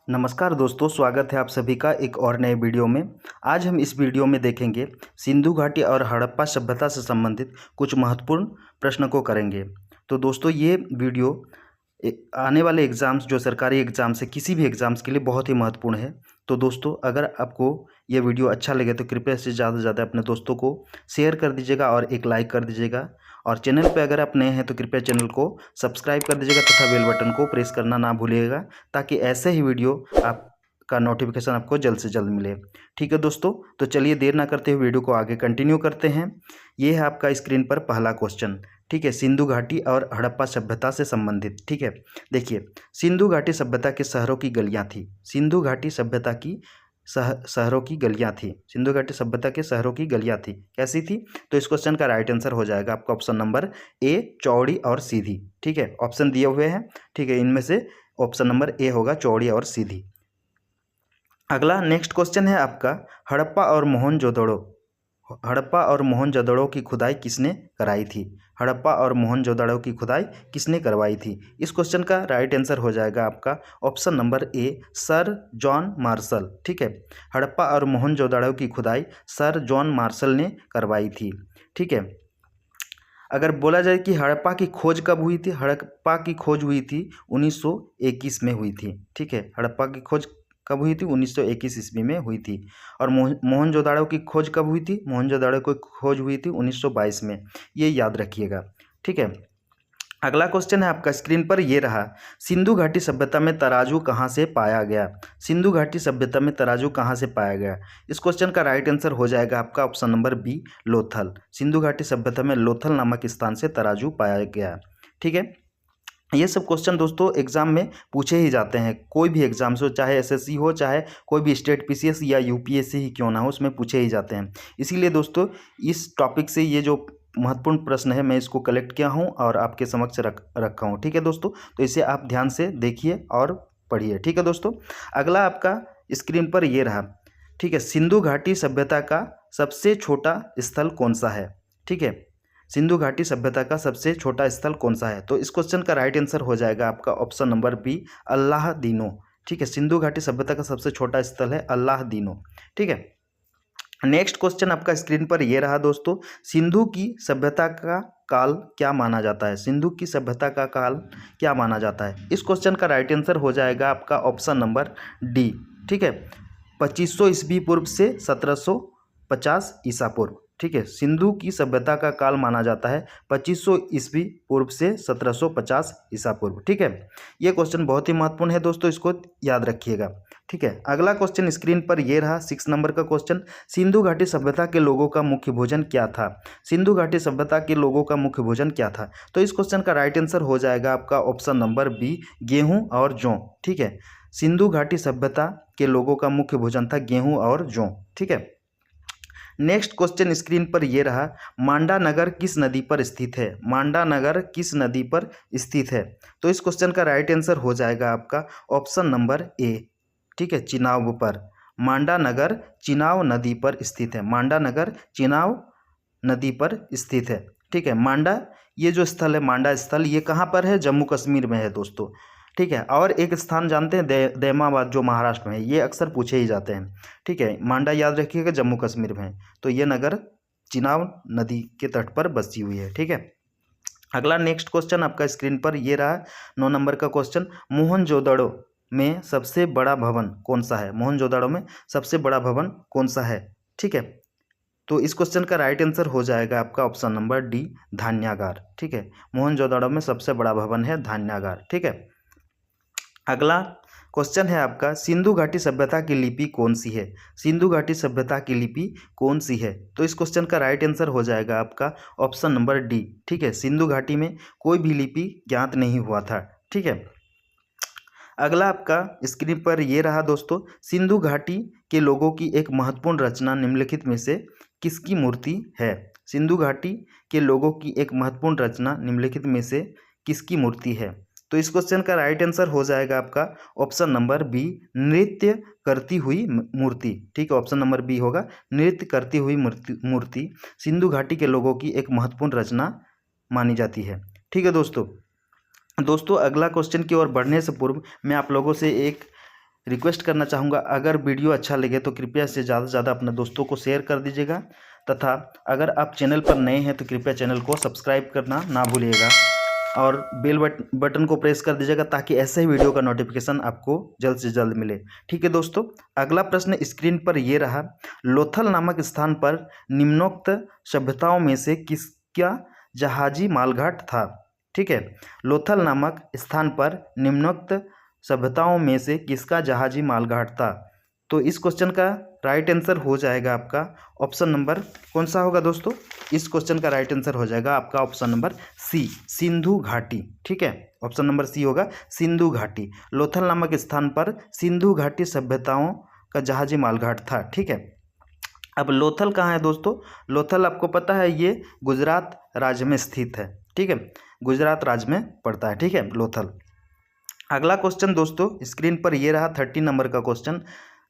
नमस्कार दोस्तों, स्वागत है आप सभी का एक और नए वीडियो में। आज हम इस वीडियो में देखेंगे सिंधु घाटी और हड़प्पा सभ्यता से संबंधित कुछ महत्वपूर्ण प्रश्न को करेंगे। तो दोस्तों ये वीडियो आने वाले एग्ज़ाम्स, जो सरकारी एग्ज़ाम्स है, किसी भी एग्ज़ाम्स के लिए बहुत ही महत्वपूर्ण है। तो दोस्तों अगर आपको ये वीडियो अच्छा लगे तो कृपया से ज़्यादा से ज़्यादा अपने दोस्तों को शेयर कर दीजिएगा और एक लाइक कर दीजिएगा। और चैनल पे अगर आप नए हैं तो कृपया चैनल को सब्सक्राइब कर दीजिएगा तथा बेल बटन को प्रेस करना ना भूलिएगा, ताकि ऐसे ही वीडियो आपका नोटिफिकेशन आपको जल्द से जल्द मिले। ठीक है दोस्तों, तो चलिए देर ना करते हुए वीडियो को आगे कंटिन्यू करते हैं। ये है आपका स्क्रीन पर पहला क्वेश्चन। ठीक है, सिंधु घाटी और हड़प्पा सभ्यता से संबंधित। ठीक है, देखिए सिंधु घाटी सभ्यता के शहरों की गलियां थी। सिंधु घाटी सभ्यता की शहरों की गलियां थी। सिंधु घाटी सभ्यता के शहरों की गलियां थी, कैसी थी? तो इस क्वेश्चन का राइट आंसर हो जाएगा आपका ऑप्शन नंबर ए, चौड़ी और सीधी। ठीक है, ऑप्शन दिए हुए हैं। ठीक है, इनमें से ऑप्शन नंबर ए होगा, चौड़ी और सीधी। अगला नेक्स्ट क्वेश्चन है आपका, हड़प्पा और मोहनजोदड़ो हड़प्पा और मोहनजोदड़ो की खुदाई किसने कराई थी? हड़प्पा और मोहनजोदड़ो की खुदाई किसने करवाई थी? इस क्वेश्चन का राइट आंसर हो जाएगा आपका option number A, sir John Marshall. ठीक है, हड़प्पा और मोहनजोदड़ो की खुदाई सर जॉन मार्शल ने करवाई थी। ठीक है, अगर बोला जाए कि हड़प्पा की खोज कब हुई थी, हड़प्पा की खोज हुई थी 1921 में हुई थी। ठीक है, हड़प्पा की खोज कब हुई थी? 1921 ईस्वी में हुई थी। और मोहनजोदड़ो की खोज कब हुई थी? मोहनजोदड़ो की खोज हुई थी 1922 में। ये याद रखिएगा। ठीक है, अगला क्वेश्चन है आपका स्क्रीन पर ये रहा, सिंधु घाटी सभ्यता में तराजू कहाँ से पाया गया? सिंधु घाटी सभ्यता में तराजू कहाँ से पाया गया? इस क्वेश्चन का राइट आंसर हो जाएगा आपका option number B, Lothal. Sindhu घाटी सभ्यता में लोथल नामक स्थान से तराजू पाया गया। ठीक है, ये सब क्वेश्चन दोस्तों एग्जाम में पूछे ही जाते हैं। कोई भी एग्जाम हो, चाहे एसएससी हो, चाहे कोई भी स्टेट पीसीएस या यूपीएससी ही क्यों ना हो, उसमें पूछे ही जाते हैं। इसीलिए दोस्तों इस टॉपिक से ये जो महत्वपूर्ण प्रश्न है मैं इसको कलेक्ट किया हूँ और आपके समक्ष रखा हूँ। ठीक है दोस्तों, तो इसे आप ध्यान से देखिए और पढ़िए। ठीक है दोस्तों, अगला आपका स्क्रीन पर ये रहा। ठीक है, सिंधु घाटी सभ्यता का सबसे छोटा स्थल कौन सा है? ठीक है, सिंधु घाटी सभ्यता का सबसे छोटा स्थल कौन सा है? तो इस क्वेश्चन का राइट आंसर हो जाएगा आपका ऑप्शन नंबर बी, अल्लाहदीनो। ठीक है, सिंधु घाटी सभ्यता का सबसे छोटा स्थल है अल्लाहदीनो। ठीक है, नेक्स्ट क्वेश्चन आपका स्क्रीन पर ये रहा दोस्तों, सिंधु की सभ्यता का काल क्या माना जाता है? सिंधु की सभ्यता का काल क्या माना जाता है? इस क्वेश्चन का राइट आंसर हो जाएगा आपका ऑप्शन नंबर डी। ठीक है, 2500 ईस्वी पूर्व से 1750 ईसा पूर्व। ठीक है, सिंधु की सभ्यता का काल माना जाता है 2500 ईस्वी पूर्व से 1750 ईसा पूर्व। ठीक है, ये क्वेश्चन बहुत ही महत्वपूर्ण है दोस्तों, इसको याद रखिएगा। ठीक है, अगला क्वेश्चन स्क्रीन पर ये रहा 6 नंबर का क्वेश्चन, सिंधु घाटी सभ्यता के लोगों का मुख्य भोजन क्या था? सिंधु घाटी सभ्यता के लोगों का मुख्य भोजन क्या था? तो इस क्वेश्चन का राइट आंसर हो जाएगा आपका ऑप्शन नंबर बी, गेहूं और जौ। ठीक है, सिंधु घाटी सभ्यता के लोगों का मुख्य भोजन था गेहूं और जौ। ठीक है, नेक्स्ट क्वेश्चन स्क्रीन पर ये रहा, मांडा नगर किस नदी पर स्थित है? मांडा नगर किस नदी पर स्थित है? तो इस क्वेश्चन का राइट आंसर हो जाएगा आपका ऑप्शन नंबर ए। ठीक है, चिनाब पर। मांडा नगर चिनाब नदी पर स्थित है। मांडा नगर चिनाब नदी पर स्थित है। ठीक है, मांडा ये जो स्थल है, मांडा स्थल, ये कहाँ पर है? जम्मू कश्मीर में है दोस्तों। ठीक है, और एक स्थान जानते हैं दैमाबाद, जो महाराष्ट्र में है, ये अक्सर पूछे ही जाते हैं। ठीक है, मांडा याद रखिएगा, जम्मू कश्मीर में है। तो ये नगर चिनाब नदी के तट पर बसी हुई है। ठीक है, अगला नेक्स्ट क्वेश्चन आपका स्क्रीन पर ये रहा 9 नंबर का क्वेश्चन, मोहनजोदड़ो में सबसे बड़ा भवन कौन सा है? मोहनजोदड़ो में सबसे बड़ा भवन कौन सा है? ठीक है, तो इस क्वेश्चन का राइट आंसर हो जाएगा आपका ऑप्शन नंबर डी, धान्यागार। ठीक है, मोहनजोदड़ो में सबसे बड़ा भवन है धान्यागार। ठीक है, अगला क्वेश्चन है आपका, सिंधु घाटी सभ्यता की लिपि कौन सी है? सिंधु घाटी सभ्यता की लिपि कौन सी है? तो इस क्वेश्चन का राइट आंसर हो जाएगा आपका ऑप्शन नंबर डी। ठीक है, सिंधु घाटी में कोई भी लिपि ज्ञात नहीं हुआ था। ठीक है, अगला आपका स्क्रीन पर ये रहा दोस्तों, सिंधु घाटी के लोगों की एक महत्वपूर्ण रचना निम्नलिखित में से किसकी मूर्ति है? सिंधु घाटी के लोगों की एक महत्वपूर्ण रचना निम्नलिखित में से किसकी मूर्ति है? तो इस क्वेश्चन का राइट आंसर हो जाएगा आपका ऑप्शन नंबर बी, नृत्य करती हुई मूर्ति। ठीक है, ऑप्शन नंबर बी होगा, नृत्य करती हुई मूर्ति सिंधु घाटी के लोगों की एक महत्वपूर्ण रचना मानी जाती है। ठीक है दोस्तों, अगला क्वेश्चन की ओर बढ़ने से पूर्व मैं आप लोगों से एक रिक्वेस्ट करना चाहूँगा, अगर वीडियो अच्छा लगे तो कृपया से ज़्यादा से ज़्यादा अपने दोस्तों को शेयर कर दीजिएगा, तथा अगर आप चैनल पर नए हैं तो कृपया चैनल को सब्सक्राइब करना ना भूलिएगा और बेल बटन को प्रेस कर दीजिएगा ताकि ऐसे ही वीडियो का नोटिफिकेशन आपको जल्द से जल्द मिले। ठीक है दोस्तों, अगला प्रश्न स्क्रीन पर ये रहा, लोथल नामक स्थान पर निम्नोक्त सभ्यताओं में से किसका जहाजी मालघाट था। ठीक है, लोथल नामक स्थान पर निम्नोक्त सभ्यताओं में से किसका जहाजी मालघाट था। तो इस क्वेश्चन का राइट आंसर हो जाएगा आपका ऑप्शन नंबर कौन सा होगा दोस्तों, इस क्वेश्चन का राइट आंसर हो जाएगा आपका ऑप्शन नंबर सी, सिंधु घाटी। ठीक है, ऑप्शन नंबर सी होगा सिंधु घाटी। लोथल नामक स्थान पर सिंधु घाटी सभ्यताओं का जहाजी मालघाट था। ठीक है, अब लोथल कहाँ है दोस्तों, लोथल आपको पता है ये गुजरात राज्य में स्थित है। ठीक है, गुजरात राज्य में पड़ता है। ठीक है, लोथल। अगला क्वेश्चन दोस्तों स्क्रीन पर ये रहा 13 नंबर का क्वेश्चन,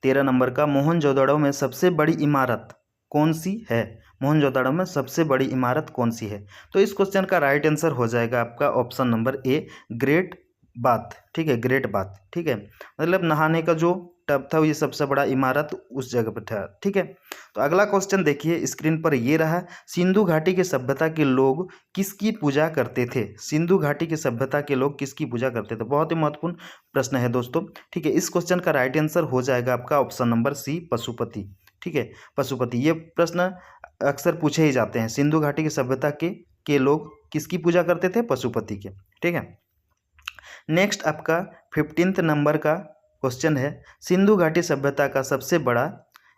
13 नंबर का, मोहनजोदड़ो में सबसे बड़ी इमारत कौन सी है। मोहनजोदड़ो में सबसे बड़ी इमारत कौन सी है। तो इस क्वेश्चन का राइट आंसर हो जाएगा आपका option number A, great bath. ठीक है, ग्रेट बाथ। ठीक है, मतलब नहाने का जो टब था ये सबसे बड़ा इमारत उस जगह पर था। ठीक है, तो अगला क्वेश्चन देखिए स्क्रीन पर ये रहा, सिंधु घाटी की सभ्यता के लोग किसकी पूजा करते थे। सिंधु घाटी की सभ्यता के लोग किसकी पूजा करते थे, बहुत ही महत्वपूर्ण प्रश्न है दोस्तों। ठीक है, इस क्वेश्चन का राइट आंसर हो जाएगा आपका ऑप्शन नंबर सी, पशुपति। ठीक है, पशुपति। ये प्रश्न अक्सर पूछे ही जाते हैं, सिंधु घाटी की सभ्यता के लोग किसकी पूजा करते थे, पशुपति के। ठीक है, नेक्स्ट आपका 15 नंबर का क्वेश्चन है, सिंधु घाटी सभ्यता का सबसे बड़ा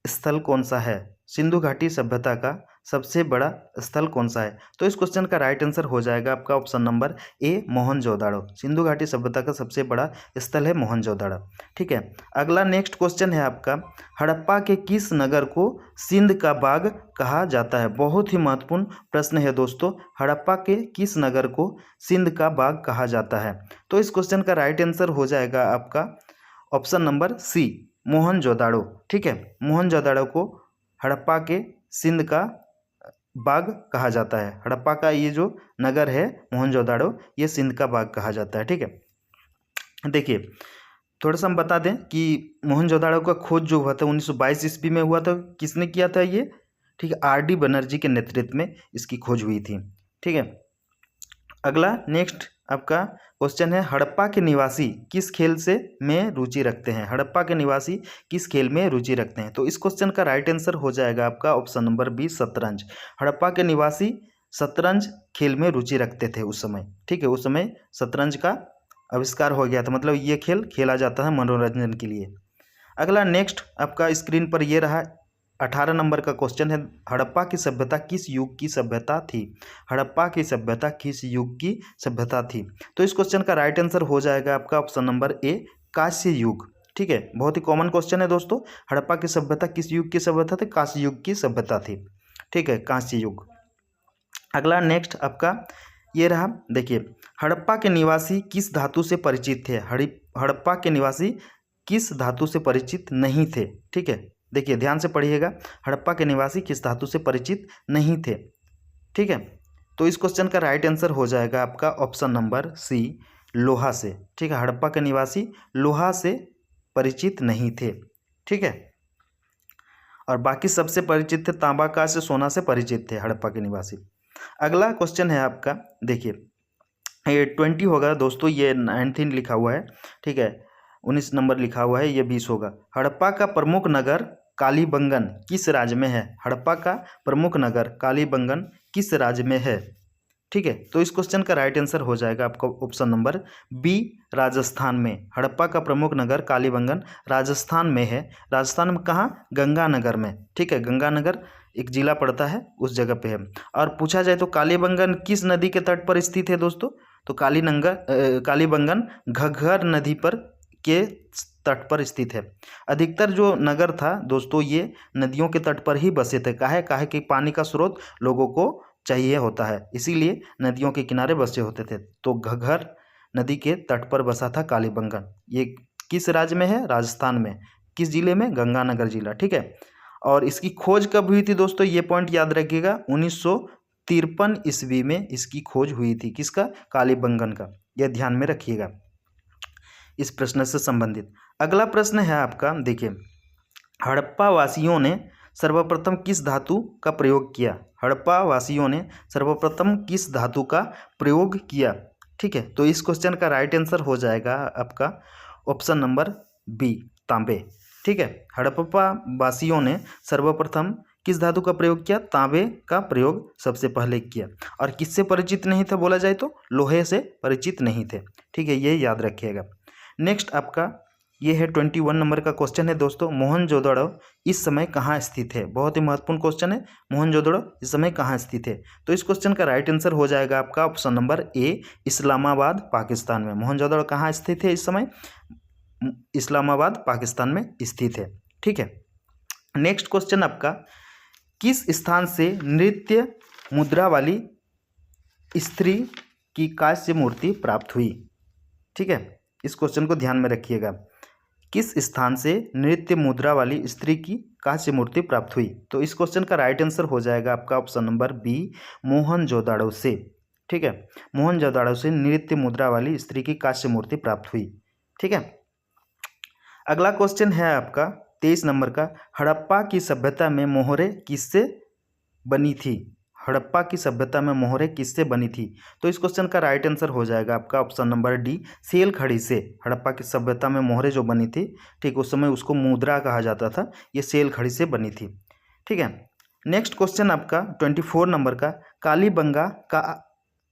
स्थल कौन सा है। सिंधु घाटी सभ्यता का सबसे बड़ा स्थल कौन सा है। तो इस क्वेश्चन का राइट आंसर हो जाएगा आपका option number A, Mohenjodaro. Sindhu घाटी सभ्यता का सबसे बड़ा स्थल है मोहनजोदड़ो। ठीक है, अगला नेक्स्ट क्वेश्चन है आपका, हड़प्पा के किस नगर को सिंध का बाग कहा जाता है। बहुत ही महत्वपूर्ण प्रश्न है दोस्तों, हड़प्पा के किस नगर को सिंध का बाग कहा जाता है। तो इस क्वेश्चन का राइट आंसर हो जाएगा आपका ऑप्शन नंबर सी, मोहनजोदड़ो। ठीक है, मोहनजोदड़ो को हड़प्पा के सिंध का बाग कहा जाता है। हड़प्पा का ये जो नगर है मोहनजोदड़ो, ये सिंध का बाग कहा जाता है। ठीक है, देखिए थोड़ा सा हम बता दें कि मोहनजोदड़ो का खोज जो हुआ था 1922 ईस्वी में हुआ था। किसने किया था ये, ठीक है, आर डी बनर्जी के नेतृत्व में इसकी खोज हुई थी। ठीक है, अगला नेक्स्ट आपका क्वेश्चन है, हड़प्पा के निवासी किस खेल से में रुचि रखते हैं। हड़प्पा के निवासी किस खेल में रुचि रखते हैं। तो इस क्वेश्चन का राइट आंसर हो जाएगा आपका ऑप्शन नंबर बी, शतरंज। हड़प्पा के निवासी शतरंज खेल में रुचि रखते थे उस समय। ठीक है, उस समय शतरंज का आविष्कार हो गया था, मतलब ये खेल खेला जाता है मनोरंजन के लिए। अगला नेक्स्ट आपका स्क्रीन पर ये रहा 18 नंबर का क्वेश्चन है, हड़प्पा की सभ्यता किस युग की सभ्यता थी। हड़प्पा की सभ्यता किस युग की सभ्यता थी। तो इस क्वेश्चन का राइट आंसर हो जाएगा आपका ऑप्शन नंबर ए, कांस्य युग। ठीक है, बहुत ही कॉमन क्वेश्चन है दोस्तों, हड़प्पा की सभ्यता किस युग की सभ्यता थी, कांस्य युग की सभ्यता थी। ठीक है, कांस्य युग। अगला नेक्स्ट आपका ये रहा, देखिए हड़प्पा के निवासी किस धातु से परिचित थे। हड़प्पा के निवासी किस धातु से परिचित नहीं थे। ठीक है, देखिए ध्यान से पढ़िएगा, हड़प्पा के निवासी किस धातु से परिचित नहीं थे। ठीक है, तो इस क्वेश्चन का राइट आंसर हो जाएगा आपका ऑप्शन नंबर सी, लोहा से। ठीक है, हड़प्पा के निवासी लोहा से परिचित नहीं थे। ठीक है, और बाकी सबसे परिचित थे, तांबा कांस्य से, सोना से परिचित थे हड़प्पा के निवासी। अगला क्वेश्चन है आपका, देखिए ये 20 होगा दोस्तों, ये 19 लिखा हुआ है। ठीक है, 19 नंबर लिखा हुआ है, ये 20 होगा। हड़प्पा का प्रमुख नगर कालीबंगन किस राज्य में है। हड़प्पा का प्रमुख नगर कालीबंगन किस राज्य में है। ठीक है, तो इस क्वेश्चन का राइट आंसर हो जाएगा आपका ऑप्शन नंबर बी, राजस्थान में। हड़प्पा का प्रमुख नगर कालीबंगन राजस्थान में है। राजस्थान में कहाँ, गंगानगर में। ठीक है, गंगानगर एक जिला पड़ता है, उस जगह पे है। और पूछा जाए तो कालीबंगन किस नदी के तट पर स्थित है दोस्तों, तो कालीबंगन घग्गर नदी पर के तट पर स्थित है। अधिकतर जो नगर था दोस्तों ये नदियों के तट पर ही बसे थे। काहे कि पानी का स्रोत लोगों को चाहिए होता है, इसीलिए नदियों के किनारे बसे होते थे। तो घग्गर नदी के तट पर बसा था कालीबंगन। ये किस राज्य में है, राजस्थान में। किस जिले में, गंगानगर जिला। ठीक है, और इसकी खोज कब हुई थी दोस्तों, ये पॉइंट याद रखिएगा, 1953 ईस्वी में इसकी खोज हुई थी। किसका, कालीबंगन का, यह ध्यान में रखिएगा। इस प्रश्न से संबंधित। अगला प्रश्न है आपका, देखिए, हड़प्पा वासियों ने सर्वप्रथम किस धातु का प्रयोग किया? हड़प्पा वासियों ने सर्वप्रथम किस धातु का प्रयोग किया? ठीक है, तो इस क्वेश्चन का राइट आंसर हो जाएगा आपका ऑप्शन नंबर बी, तांबे। ठीक है, हड़प्पा वासियों ने सर्वप्रथम किस धातु का प्रयोग किया? तांबे का प्रयोग सबसे पहले किया। और किससे परिचित नहीं थे बोला जाए तो लोहे से परिचित नहीं थे। ठीक है, ये याद रखिएगा। नेक्स्ट आपका ये है 21 नंबर का क्वेश्चन है दोस्तों, मोहनजोदड़ो इस समय कहाँ स्थित है? बहुत ही महत्वपूर्ण क्वेश्चन है, मोहनजोदड़ो इस समय कहाँ स्थित है? तो इस क्वेश्चन का राइट आंसर हो जाएगा आपका option number A, Islamabad, Pakistan में। मोहनजोदड़ो कहाँ स्थित है इस समय? इस्लामाबाद, पाकिस्तान में स्थित है। ठीक है, नेक्स्ट क्वेश्चन आपका, किस स्थान से नृत्य मुद्रा वाली स्त्री की कांस्य मूर्ति प्राप्त हुई? ठीक है, इस क्वेश्चन को ध्यान में रखिएगा। किस स्थान से नृत्य मुद्रा वाली स्त्री की कांस्य मूर्ति प्राप्त हुई? तो इस क्वेश्चन का राइट आंसर हो जाएगा आपका ऑप्शन नंबर बी, मोहनजोदड़ो से। ठीक है, मोहनजोदड़ो से नृत्य मुद्रा वाली स्त्री की कांस्य मूर्ति प्राप्त हुई। ठीक है, अगला क्वेश्चन है आपका 23 नंबर का, हड़प्पा की सभ्यता में मोहरें किससे बनी थी? हड़प्पा की सभ्यता में मोहरें किससे बनी थी? तो इस क्वेश्चन का राइट आंसर हो जाएगा आपका ऑप्शन नंबर डी, सेल खड़ी से। हड़प्पा की सभ्यता में मोहरें जो बनी थी, ठीक, उस समय उसको मुद्रा कहा जाता था, ये सेल खड़ी से बनी थी। ठीक है, नेक्स्ट क्वेश्चन आपका 24 नंबर का, कालीबंगा का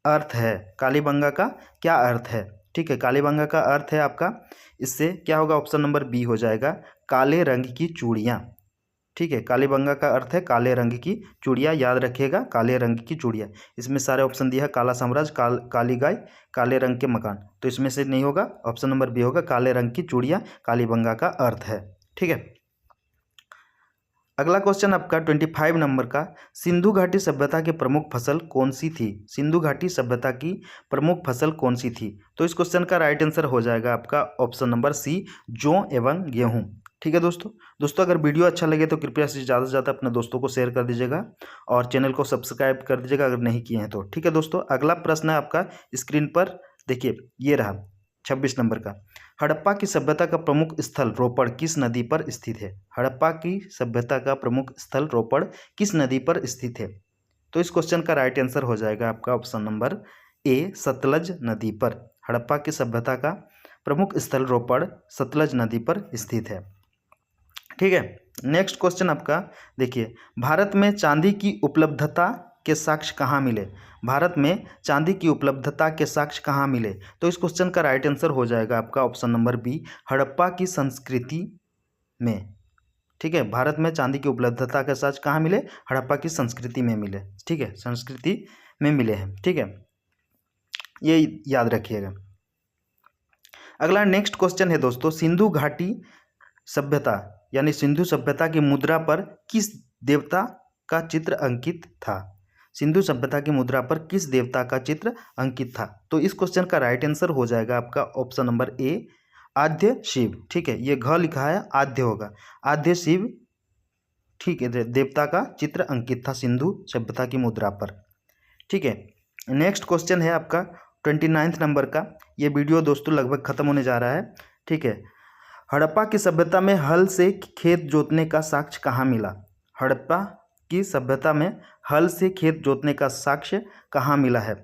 अर्थ है? कालीबंगा का क्या अर्थ है? ठीक है, कालीबंगा का अर्थ है आपका, इससे क्या होगा? ऑप्शन नंबर बी हो जाएगा, काले रंग की चूड़ियाँ। ठीक है, कालीबंगा का अर्थ है काले रंग की चूड़ियाँ, याद रखिएगा, काले रंग की चूड़ियाँ। इसमें सारे ऑप्शन दिया है, काला साम्राज्य, काली गाय, काले रंग के मकान, तो इसमें से नहीं होगा, ऑप्शन नंबर बी होगा, काले रंग की चूड़ियाँ कालीबंगा का अर्थ है। ठीक है, अगला क्वेश्चन आपका 25 नंबर का, सिंधु घाटी सभ्यता की प्रमुख फसल कौन सी थी? सिंधु घाटी सभ्यता की प्रमुख फसल कौन सी थी? तो इस क्वेश्चन का राइट आंसर हो जाएगा आपका ऑप्शन नंबर सी, जौ एवं गेहूं। ठीक है दोस्तों, अगर वीडियो अच्छा लगे तो कृपया से ज़्यादा अपने दोस्तों को शेयर कर दीजिएगा और चैनल को सब्सक्राइब कर दीजिएगा अगर नहीं किए हैं तो। ठीक है दोस्तों, अगला प्रश्न है आपका स्क्रीन पर, देखिए ये रहा 26 नंबर का, हड़प्पा की सभ्यता का प्रमुख स्थल रोपड़ किस नदी पर स्थित है? हड़प्पा की सभ्यता का प्रमुख स्थल रोपड़ किस नदी पर स्थित है? तो इस क्वेश्चन का राइट आंसर हो जाएगा आपका ऑप्शन नंबर ए, सतलज नदी पर। हड़प्पा की सभ्यता का प्रमुख स्थल रोपड़ सतलज नदी पर स्थित है। ठीक है, नेक्स्ट क्वेश्चन आपका, देखिए, भारत में चांदी की उपलब्धता के साक्ष्य कहाँ मिले? भारत में चांदी की उपलब्धता के साक्ष्य कहाँ मिले? तो इस क्वेश्चन का राइट आंसर हो जाएगा आपका ऑप्शन नंबर बी, हड़प्पा की संस्कृति में। ठीक है, भारत में चांदी की उपलब्धता के साक्ष्य कहाँ मिले? हड़प्पा की संस्कृति में मिले। ठीक है, संस्कृति में मिले हैं। ठीक है, ये याद रखिएगा। अगला नेक्स्ट क्वेश्चन है दोस्तों, सिंधु घाटी सभ्यता यानी सिंधु सभ्यता की मुद्रा पर किस देवता का चित्र अंकित था? सिंधु सभ्यता की मुद्रा पर किस देवता का चित्र अंकित था? तो इस क्वेश्चन का राइट आंसर हो जाएगा आपका ऑप्शन नंबर ए, आद्य शिव। ठीक है, ये घ लिखा है, आद्य होगा, आद्य शिव। ठीक है, देवता का चित्र अंकित था सिंधु सभ्यता की मुद्रा पर। ठीक है, नेक्स्ट क्वेश्चन है आपका 29 नंबर का। ये वीडियो दोस्तों लगभग खत्म होने जा रहा है। ठीक है, हड़प्पा की सभ्यता में हल से खेत जोतने का साक्ष्य कहाँ मिला? हड़प्पा की सभ्यता में हल से खेत जोतने का साक्ष्य कहाँ मिला है?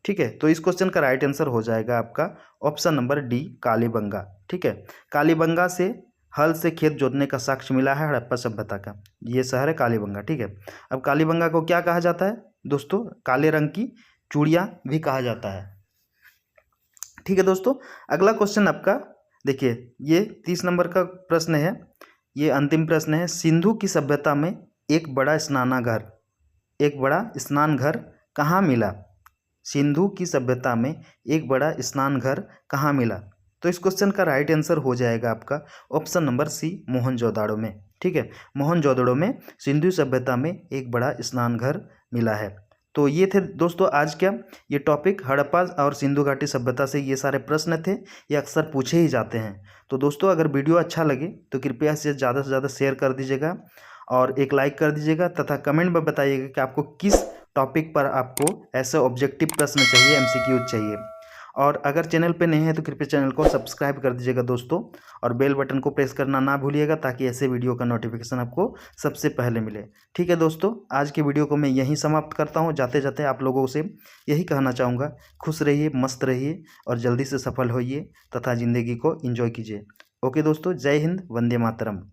ठीक है, तो इस क्वेश्चन का राइट आंसर हो जाएगा आपका ऑप्शन नंबर डी, कालीबंगा। ठीक है, कालीबंगा से हल से खेत जोतने का साक्ष्य मिला है हड़प्पा सभ्यता का, ये शहर है कालीबंगा। ठीक है, अब कालीबंगा को क्या कहा जाता है दोस्तों? काले रंग की चूड़ियाँ भी कहा जाता है। ठीक है दोस्तों, अगला क्वेश्चन आपका, देखिए ये 30 नंबर का प्रश्न है, ये अंतिम प्रश्न है, सिंधु की सभ्यता में एक बड़ा स्नान घर कहाँ मिला? सिंधु की सभ्यता में एक बड़ा स्नान घर कहाँ मिला? तो इस क्वेश्चन का राइट आंसर हो जाएगा आपका ऑप्शन नंबर सी, मोहनजोदड़ो में। ठीक है, मोहनजोदड़ो में सिंधु सभ्यता में एक बड़ा स्नान घर मिला है। तो ये थे दोस्तों आज क्या ये टॉपिक, हड़प्पा और सिंधु घाटी सभ्यता से ये सारे प्रश्न थे, ये अक्सर पूछे ही जाते हैं। तो दोस्तों अगर वीडियो अच्छा लगे तो कृपया इसे ज़्यादा से ज़्यादा शेयर कर दीजिएगा और एक लाइक कर दीजिएगा तथा कमेंट में बताइएगा कि आपको किस टॉपिक पर आपको ऐसे ऑब्जेक्टिव प्रश्न चाहिए, MCQ चाहिए। और अगर चैनल पे नए हैं तो कृपया चैनल को सब्सक्राइब कर दीजिएगा दोस्तों, और बेल बटन को प्रेस करना ना भूलिएगा ताकि ऐसे वीडियो का नोटिफिकेशन आपको सबसे पहले मिले। ठीक है दोस्तों, आज के वीडियो को मैं यहीं समाप्त करता हूँ। जाते जाते आप लोगों से यही कहना चाहूँगा, खुश रहिए, मस्त रहिए और जल्दी से सफल होइए तथा ज़िंदगी को एंजॉय कीजिए। ओके दोस्तों, जय हिंद, वंदे मातरम।